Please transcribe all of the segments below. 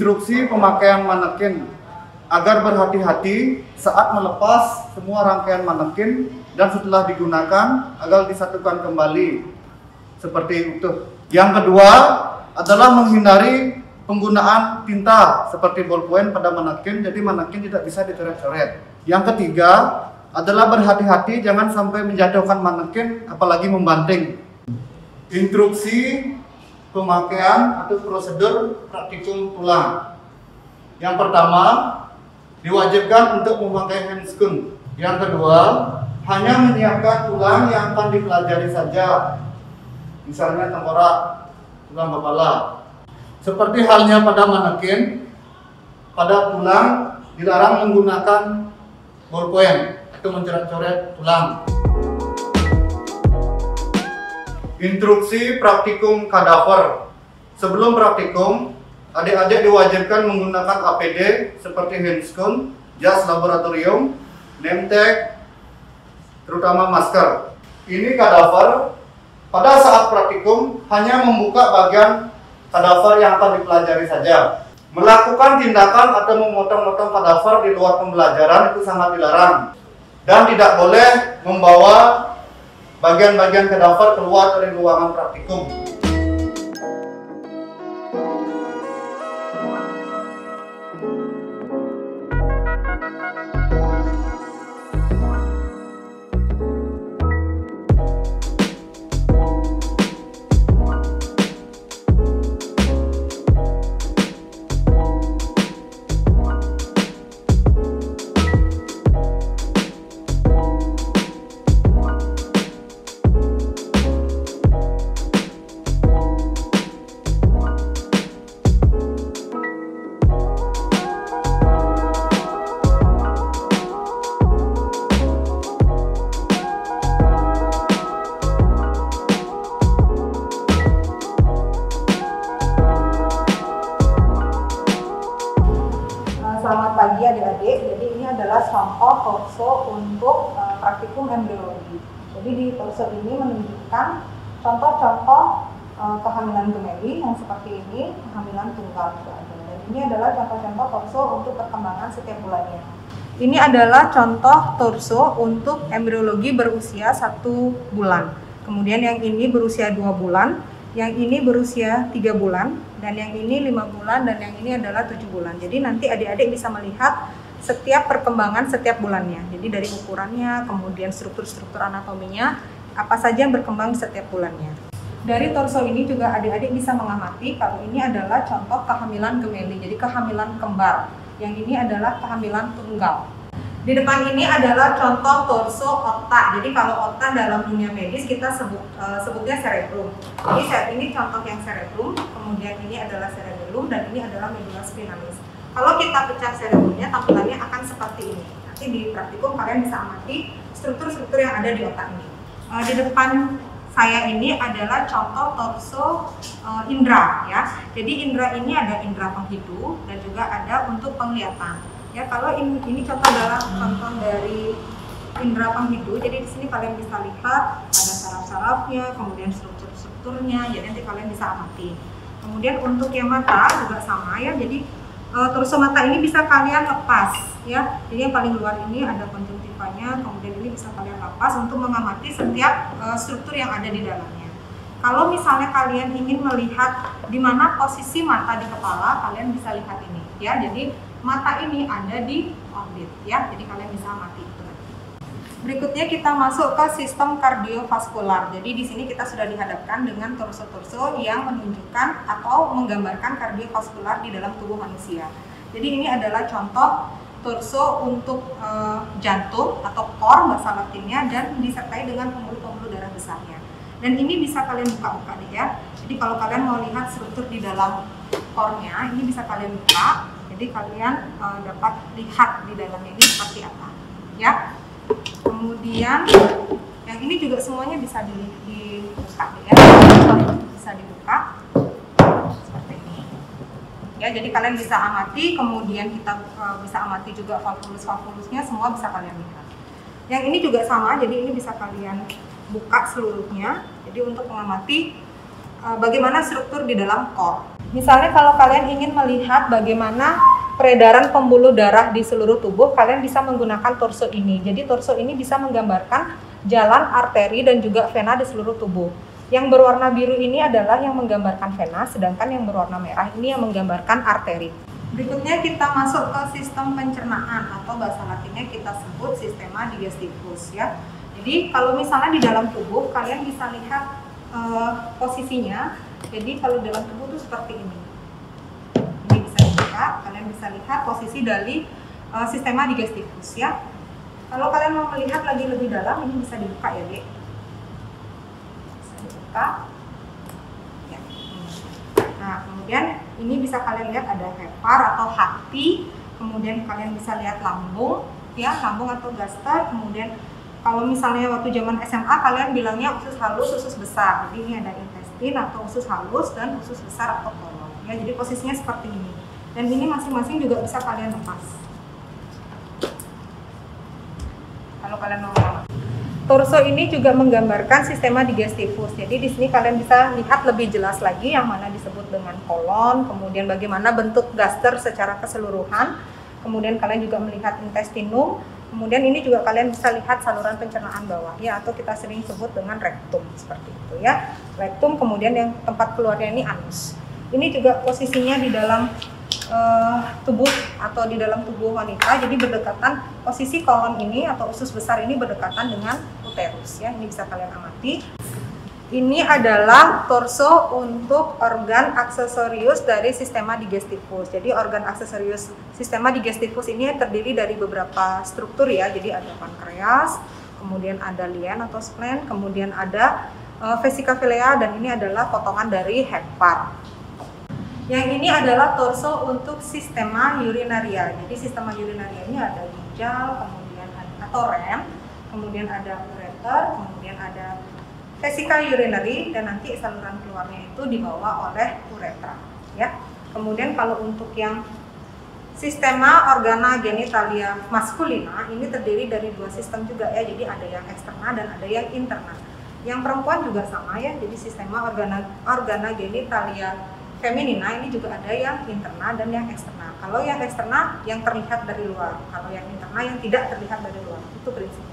Instruksi pemakaian manekin agar berhati-hati saat melepas semua rangkaian manekin dan setelah digunakan agar disatukan kembali seperti utuh. Yang kedua adalah menghindari penggunaan tinta seperti ballpoint pada manekin, jadi manekin tidak bisa dicoret-coret. Yang ketiga adalah berhati-hati jangan sampai menjatuhkan manekin apalagi membanting. Instruksi pemakaian atau prosedur praktikum tulang. Yang pertama, diwajibkan untuk memakai handscoon. Yang kedua, hanya menyiapkan tulang yang akan dipelajari saja, misalnya tengkorak, tulang kepala. Seperti halnya pada manekin, pada tulang dilarang menggunakan ballpoint atau mencoret-coret tulang. Instruksi praktikum kadaver. Sebelum praktikum, adik-adik diwajibkan menggunakan APD seperti handscoon, jas laboratorium, name tag, terutama masker. Ini kadaver. Pada saat praktikum hanya membuka bagian kadaver yang akan dipelajari saja. Melakukan tindakan atau memotong-motong kadaver di luar pembelajaran itu sangat dilarang. Dan tidak boleh membawa bagian-bagian kadaver keluar dari ruangan praktikum. Selamat pagi adik-adik, jadi ini adalah contoh torso untuk praktikum embriologi. Jadi di torso ini menunjukkan contoh-contoh kehamilan gemeli yang seperti ini, kehamilan tunggal juga ada. Dan ini adalah contoh-contoh torso untuk perkembangan setiap bulannya. Ini adalah contoh torso untuk embriologi berusia 1 bulan. Kemudian yang ini berusia 2 bulan, yang ini berusia 3 bulan, dan yang ini 5 bulan, dan yang ini adalah 7 bulan. Jadi nanti adik-adik bisa melihat setiap perkembangan setiap bulannya. Jadi dari ukurannya, kemudian struktur-struktur anatominya, apa saja yang berkembang setiap bulannya. Dari torso ini juga adik-adik bisa mengamati kalau ini adalah contoh kehamilan gemeli, jadi kehamilan kembar. Yang ini adalah kehamilan tunggal. Di depan ini adalah contoh torso otak. Jadi kalau otak dalam dunia medis kita sebutnya cerebrum. Jadi ini contoh yang cerebrum, kemudian ini adalah cerebellum, dan ini adalah medulla spinalis. Kalau kita pecah cerebrumnya, tampilannya akan seperti ini. Nanti di praktikum kalian bisa amati struktur-struktur yang ada di otak ini. Di depan saya ini adalah contoh torso indera, ya. Jadi indera ini ada indera penghidu dan juga ada untuk penglihatan. Ya, kalau ini contoh adalah contoh dari indera penghidu. Jadi di sini kalian bisa lihat ada saraf-sarafnya, kemudian struktur-strukturnya. Jadi nanti kalian bisa amati. Kemudian untuk yang mata juga sama, ya. Jadi torso mata ini bisa kalian lepas, ya. Jadi yang paling luar ini ada konjungtivanya, kemudian ini bisa kalian lepas untuk mengamati setiap struktur yang ada di dalamnya. Kalau misalnya kalian ingin melihat di mana posisi mata di kepala, kalian bisa lihat ini, ya. Jadi mata ini ada di orbit, ya. Jadi kalian bisa amati itu. Berikutnya kita masuk ke sistem kardiovaskular. Jadi di sini kita sudah dihadapkan dengan torso-torso yang menunjukkan atau menggambarkan kardiovaskular di dalam tubuh manusia. Jadi ini adalah contoh torso untuk jantung atau core bahasa Latinnya, dan disertai dengan pembuluh-pembuluh darah besarnya. Dan ini bisa kalian buka-buka deh, ya. Jadi kalau kalian mau lihat struktur di dalam core-nya, ini bisa kalian buka. Jadi kalian dapat lihat di dalamnya ini seperti apa, ya. Kemudian yang ini juga semuanya bisa dibuka, ya. Bisa dibuka seperti ini. Ya, jadi kalian bisa amati, kemudian kita bisa amati juga valvulus-valvulusnya, semua bisa kalian lihat. Yang ini juga sama, jadi ini bisa kalian buka seluruhnya. Jadi untuk mengamati bagaimana struktur di dalam core. Misalnya kalau kalian ingin melihat bagaimana peredaran pembuluh darah di seluruh tubuh, kalian bisa menggunakan torso ini. Jadi torso ini bisa menggambarkan jalan arteri dan juga vena di seluruh tubuh. Yang berwarna biru ini adalah yang menggambarkan vena, sedangkan yang berwarna merah ini yang menggambarkan arteri. Berikutnya kita masuk ke sistem pencernaan atau bahasa latinnya kita sebut sistema digestivus ya. Jadi kalau misalnya di dalam tubuh kalian bisa lihat posisinya. Jadi kalau dalam tubuh itu seperti ini. Ini bisa dilihat, kalian bisa lihat posisi dari sistema digestivus ya. Kalau kalian mau melihat lagi lebih dalam, ini bisa dibuka ya, Dek. Bisa dibuka. Ya. Nah, kemudian ini bisa kalian lihat ada hepar atau hati, kemudian kalian bisa lihat lambung, ya, lambung atau gaster, kemudian kalau misalnya waktu zaman SMA kalian bilangnya usus halus, usus besar. Jadi ini ada intestin atau usus halus dan usus besar atau kolon. Ya, jadi posisinya seperti ini. Dan ini masing-masing juga bisa kalian lepas. Kalau kalian mau. Torso ini juga menggambarkan sistema digestivus. Jadi di sini kalian bisa lihat lebih jelas lagi yang mana disebut dengan kolon, kemudian bagaimana bentuk gaster secara keseluruhan. Kemudian kalian juga melihat intestinum. Kemudian ini juga kalian bisa lihat saluran pencernaan bawah ya, atau kita sering sebut dengan rektum seperti itu ya. Rektum, kemudian yang tempat keluarnya ini anus. Ini juga posisinya di dalam tubuh atau di dalam tubuh wanita, jadi berdekatan posisi kolon ini atau usus besar ini berdekatan dengan uterus ya. Ini bisa kalian amati. Ini adalah torso untuk organ aksesorius dari sistema digestivus. Jadi organ aksesorius sistema digestivus ini terdiri dari beberapa struktur ya. Jadi ada pankreas, kemudian ada lien atau spleen, kemudian ada vesica vilea, dan ini adalah potongan dari hepar. Yang ini adalah torso untuk sistema urinaria. Jadi sistema urinaria ini ada ginjal, kemudian ada atau rem, kemudian ada ureter, kemudian ada vesica urinary, dan nanti saluran keluarnya itu dibawa oleh uretra ya. Kemudian kalau untuk yang sistema organa genitalia maskulina ini terdiri dari dua sistem juga ya. Jadi ada yang eksterna dan ada yang interna. Yang perempuan juga sama ya. Jadi sistema organa genitalia feminina ini juga ada yang interna dan yang eksterna. Kalau yang eksterna yang terlihat dari luar, kalau yang interna yang tidak terlihat dari luar. Itu prinsipnya.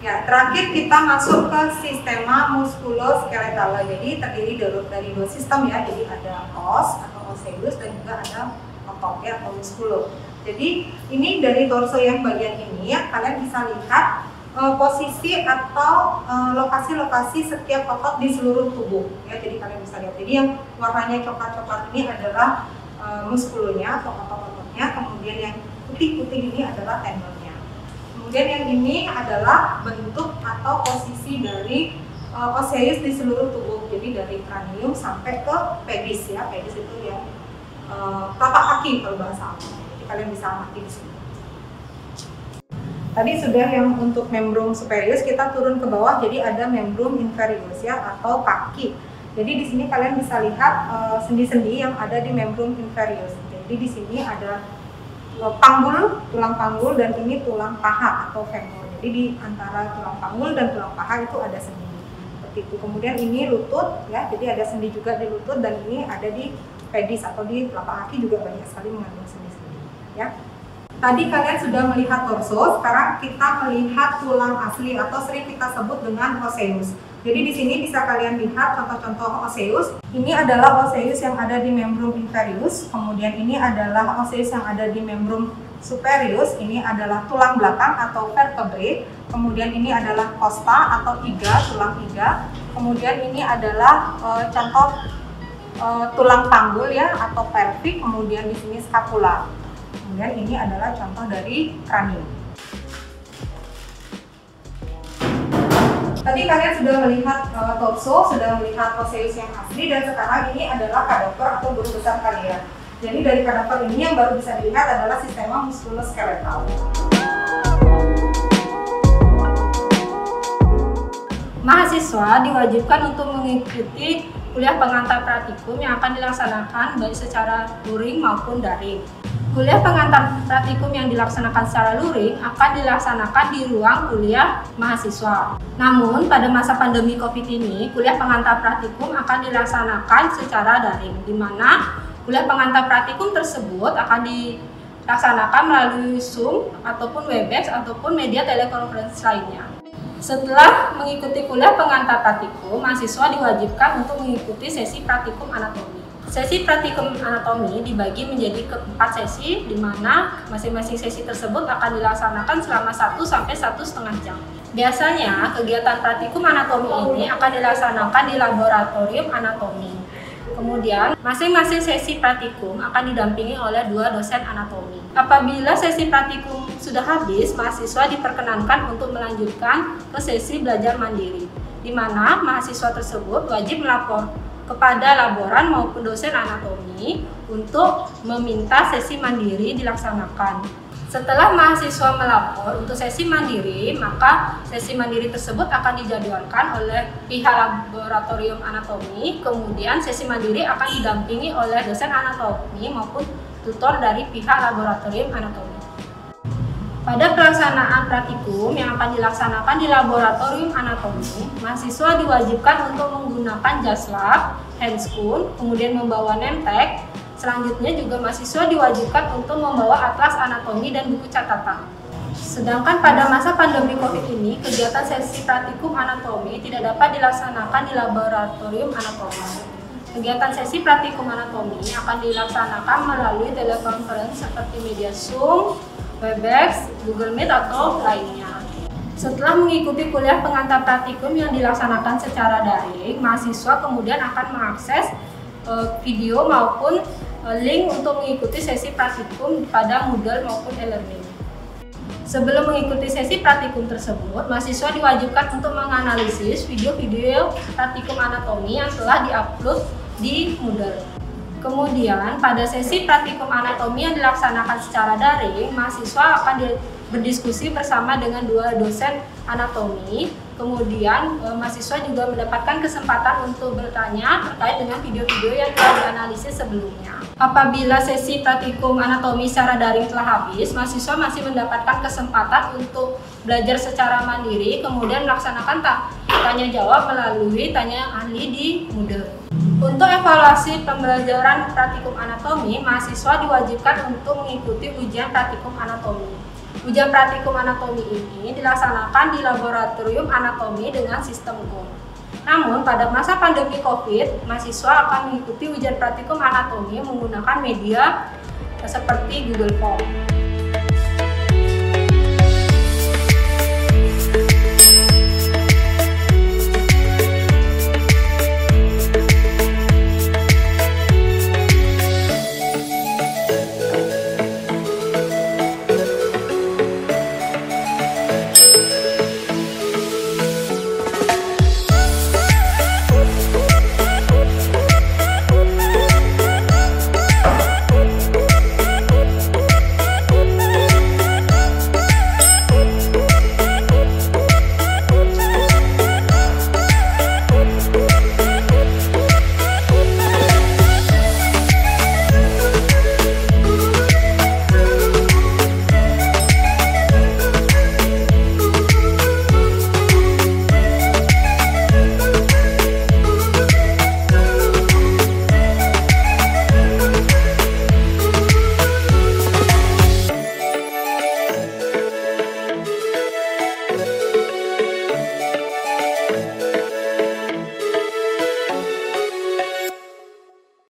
Ya, terakhir kita masuk ke sistema muskuloskeletal. Jadi terdiri dari dua sistem ya. Jadi ada os atau osseus dan juga ada otot ya atau muskulo. Jadi ini dari torso yang bagian ini ya, kalian bisa lihat posisi atau lokasi-lokasi setiap otot di seluruh tubuh ya. Jadi kalian bisa lihat. Jadi yang warnanya coklat-coklat ini adalah muskulonya atau otot-ototnya. Kemudian yang putih-putih ini adalah tendonnya. Kemudian yang ini adalah bentuk atau posisi dari osseus di seluruh tubuh. Jadi dari kranium sampai ke pedis ya. Pedis itu yang telapak kaki kalau bahasa awam. Jadi kalian bisa amati di sini. Tadi sudah yang untuk membrum superius, kita turun ke bawah. Jadi ada membrum inferius ya atau kaki. Jadi di sini kalian bisa lihat sendi-sendi yang ada di membrum inferius. Jadi di sini ada panggul, tulang panggul, dan ini tulang paha atau femur. Jadi di antara tulang panggul dan tulang paha itu ada sendi. Seperti itu. Kemudian ini lutut ya. Jadi ada sendi juga di lutut, dan ini ada di pedis atau di telapak kaki juga banyak sekali mengandung sendi-sendi ya. Tadi kalian sudah melihat torso, sekarang kita melihat tulang asli atau sering kita sebut dengan osseus. Jadi di sini bisa kalian lihat contoh-contoh osseus. Ini adalah osseus yang ada di membrum inferius, kemudian ini adalah osseus yang ada di membrum superius. Ini adalah tulang belakang atau vertebrae. Kemudian ini adalah costa atau iga, tulang iga. Kemudian ini adalah contoh tulang panggul ya atau pelvic. Kemudian di sini scapula. Kemudian ini adalah contoh dari kranium. Tadi kalian sudah melihat torso, sudah melihat osseus yang asli, dan sekarang ini adalah kadaver atau guru besar kalian. Jadi dari kadaver ini yang baru bisa dilihat adalah sistema muskuloskeletal. Mahasiswa diwajibkan untuk mengikuti kuliah pengantar praktikum yang akan dilaksanakan baik secara luring maupun daring. Kuliah pengantar praktikum yang dilaksanakan secara luring akan dilaksanakan di ruang kuliah mahasiswa. Namun, pada masa pandemi COVID ini, kuliah pengantar praktikum akan dilaksanakan secara daring, di mana Kuliah pengantar praktikum tersebut akan dilaksanakan melalui Zoom ataupun Webex ataupun media telekonferensi lainnya. Setelah mengikuti kuliah pengantar praktikum, mahasiswa diwajibkan untuk mengikuti sesi praktikum anatomi. Sesi praktikum anatomi dibagi menjadi 4 sesi, di mana masing-masing sesi tersebut akan dilaksanakan selama 1–1,5 jam. Biasanya, kegiatan praktikum anatomi ini akan dilaksanakan di laboratorium anatomi. Kemudian, masing-masing sesi praktikum akan didampingi oleh 2 dosen anatomi. Apabila sesi praktikum sudah habis, mahasiswa diperkenankan untuk melanjutkan ke sesi belajar mandiri, di mana mahasiswa tersebut wajib melapor kepada laboran maupun dosen anatomi untuk meminta sesi mandiri dilaksanakan. Setelah mahasiswa melapor untuk sesi mandiri, maka sesi mandiri tersebut akan dijadwalkan oleh pihak laboratorium anatomi. Kemudian sesi mandiri akan didampingi oleh dosen anatomi maupun tutor dari pihak laboratorium anatomi. Pada pelaksanaan praktikum yang akan dilaksanakan di laboratorium anatomi, mahasiswa diwajibkan untuk menggunakan jas lab, handscoon, kemudian membawa name tag. Selanjutnya juga mahasiswa diwajibkan untuk membawa atlas anatomi dan buku catatan. Sedangkan pada masa pandemi COVID ini, kegiatan sesi praktikum anatomi tidak dapat dilaksanakan di laboratorium anatomi. Kegiatan sesi praktikum anatomi akan dilaksanakan melalui telekonferensi seperti media Zoom, Webex, Google Meet, atau lainnya. Setelah mengikuti kuliah pengantar praktikum yang dilaksanakan secara daring, mahasiswa kemudian akan mengakses video maupun link untuk mengikuti sesi praktikum pada Moodle maupun e-learning. Sebelum mengikuti sesi praktikum tersebut, mahasiswa diwajibkan untuk menganalisis video-video praktikum anatomi yang telah diupload di Moodle. Kemudian, pada sesi praktikum anatomi yang dilaksanakan secara daring, mahasiswa akan berdiskusi bersama dengan 2 dosen anatomi. Kemudian, mahasiswa juga mendapatkan kesempatan untuk bertanya terkait dengan video-video yang telah dianalisis sebelumnya. Apabila sesi praktikum anatomi secara daring telah habis, mahasiswa masih mendapatkan kesempatan untuk belajar secara mandiri, kemudian melaksanakan tanya jawab melalui tanya ahli di Moodle. Untuk evaluasi pembelajaran praktikum anatomi, mahasiswa diwajibkan untuk mengikuti ujian praktikum anatomi. Ujian praktikum anatomi ini dilaksanakan di laboratorium anatomi dengan sistem Zoom. Namun, pada masa pandemi COVID, mahasiswa akan mengikuti ujian praktikum anatomi menggunakan media seperti Google Form.